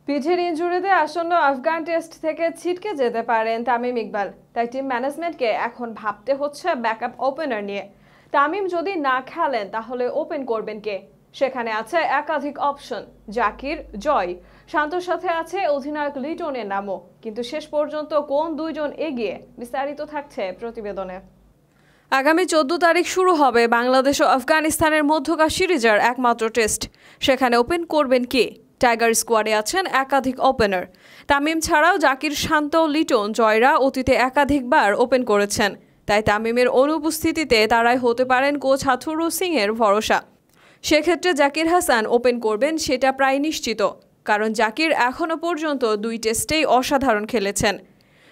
পিঠের ইনজুরিতে আসন্ন আফগান টেস্ট থেকে ছিটকে যেতে পারেন তামিম ইকবাল। তাই টিম ম্যানেজমেন্টকে এখন ভাবতে হচ্ছে ব্যাকআপ ওপেনার নিয়ে। তামিম যদি না খেলেন তাহলে ওপেন করবেন কে? সেখানে আছে একাধিক অপশন। জাকির, জয়, শান্তর সাথে আছে অধিনায়ক লিটনের নামও। কিন্তু শেষ পর্যন্ত কোন দুইজন এগিয়ে, বিস্তারিত থাকছে প্রতিবেদনে। আগামী 14 তারিখ শুরু হবে বাংলাদেশ ও আফগানিস্তানের মধ্যকার সিরিজের একমাত্র টেস্ট। সেখানে ওপেন করবেন কে? টাইগার স্কোয়াডে আছেন একাধিক ওপেনার। তামিম ছাড়াও জাকির, শান্ত, লিটন, জয়রা অতীতে একাধিকবার ওপেন করেছেন। তাই তামিমের অনুপস্থিতিতে তারাই হতে পারেন কোচ হাথুরু সিংয়ের ভরসা। সেক্ষেত্রে জাকির হাসান ওপেন করবেন সেটা প্রায় নিশ্চিত, কারণ জাকির এখনও পর্যন্ত 2 টেস্টেই অসাধারণ খেলেছেন।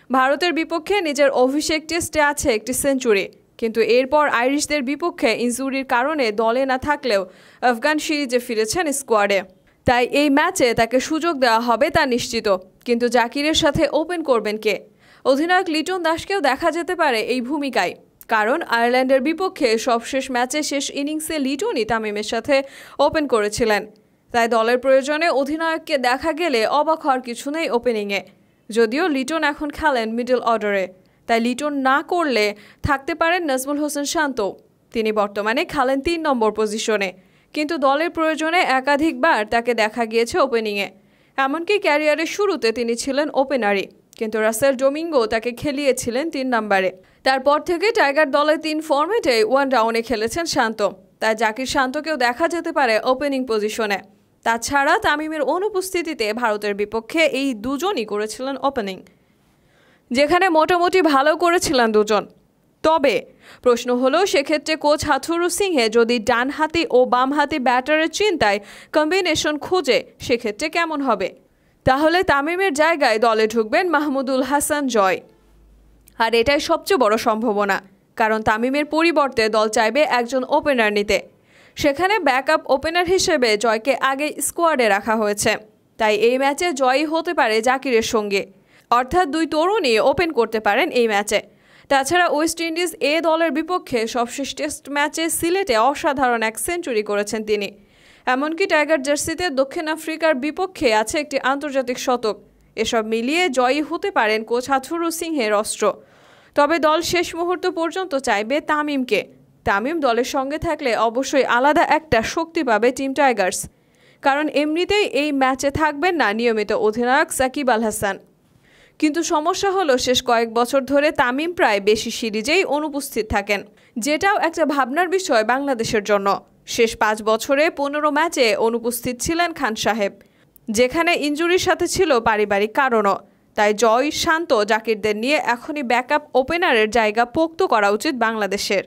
ভারতের বিপক্ষে নিজের অভিষেক টেস্টে আছে একটি সেঞ্চুরি, কিন্তু এরপর আইরিশদের বিপক্ষে ইনজুরির কারণে দলে না থাকলেও আফগান সিরিজে ফিরেছেন স্কোয়াডে। তাই এই ম্যাচে তাকে সুযোগ দেওয়া হবে তা নিশ্চিত। কিন্তু জাকিরের সাথে ওপেন করবেন কে? অধিনায়ক লিটন দাসকেও দেখা যেতে পারে এই ভূমিকায়, কারণ আয়ারল্যান্ডের বিপক্ষে সবশেষ ম্যাচে শেষ ইনিংসে লিটনই তামিমের সাথে ওপেন করেছিলেন। তাই দলের প্রয়োজনে অধিনায়ককে দেখা গেলে অবাক হওয়ার কিছু নেই ওপেনিংয়ে। যদিও লিটন এখন খেলেন মিডল অর্ডারে, তাই লিটন না করলে থাকতে পারেন নাজমুল হোসেন শান্ত। তিনি বর্তমানে খেলেন 3 নম্বর পজিশনে, কিন্তু দলের প্রয়োজনে একাধিকবার তাকে দেখা গিয়েছে ওপেনিংয়ে। এমনকি ক্যারিয়ারের শুরুতে তিনি ছিলেন ওপেনারই, কিন্তু রাসেল ডোমিঙ্গো তাকে খেলিয়েছিলেন 3 নম্বরে। তারপর থেকে টাইগার দলের 3 ফরম্যাটে 1 ডাউনে খেলেছেন শান্ত। তাই জাকির, শান্তকেও দেখা যেতে পারে ওপেনিং পজিশনে। তাছাড়া তামিমের অনুপস্থিতিতে ভারতের বিপক্ষে এই দুজনই করেছিলেন ওপেনিং, যেখানে মোটামুটি ভালো করেছিলেন দুজন। তবে প্রশ্ন হলো, সেক্ষেত্রে কোচ হাথুরু সিংহে যদি ডানহাতি ও বামহাতি ব্যাটারের চিন্তায় কম্বিনেশন খোঁজে, সেক্ষেত্রে কেমন হবে? তাহলে তামিমের জায়গায় দলে ঢুকবেন মাহমুদুল হাসান জয়। আর এটাই সবচেয়ে বড় সম্ভাবনা, কারণ তামিমের পরিবর্তে দল চাইবে একজন ওপেনার নিতে। সেখানে ব্যাকআপ ওপেনার হিসেবে জয়কে আগে স্কোয়াডে রাখা হয়েছে। তাই এই ম্যাচে জয়ই হতে পারে জাকিরের সঙ্গে, অর্থাৎ 2 তরুণই ওপেন করতে পারেন এই ম্যাচে। তাছাড়া ওয়েস্ট ইন্ডিজ দলের বিপক্ষে সবশেষ টেস্ট ম্যাচে সিলেটে অসাধারণ এক সেঞ্চুরি করেছেন তিনি। এমনকি টাইগার জার্সিতে দক্ষিণ আফ্রিকার বিপক্ষে আছে একটি আন্তর্জাতিক শতক। এসব মিলিয়ে জয়ী হতে পারেন কোচ হাথুরু সিংহের অস্ত্র। তবে দল শেষ মুহূর্ত পর্যন্ত চাইবে তামিমকে। তামিম দলের সঙ্গে থাকলে অবশ্যই আলাদা একটা শক্তি পাবে টিম টাইগার্স, কারণ এমনিতেই এই ম্যাচে থাকবেন না নিয়মিত অধিনায়ক সাকিব আল হাসান। কিন্তু সমস্যা হলো, শেষ কয়েক বছর ধরে তামিম প্রায় বেশি সিরিজেই অনুপস্থিত থাকেন, যেটাও একটা ভাবনার বিষয় বাংলাদেশের জন্য। শেষ 5 বছরে 15 ম্যাচে অনুপস্থিত ছিলেন খান সাহেব, যেখানে ইনজুরির সাথে ছিল পারিবারিক কারণও। তাই জয়, শান্ত, জাকিরদের নিয়ে এখনই ব্যাকআপ ওপেনারের জায়গা পোক্ত করা উচিত বাংলাদেশের।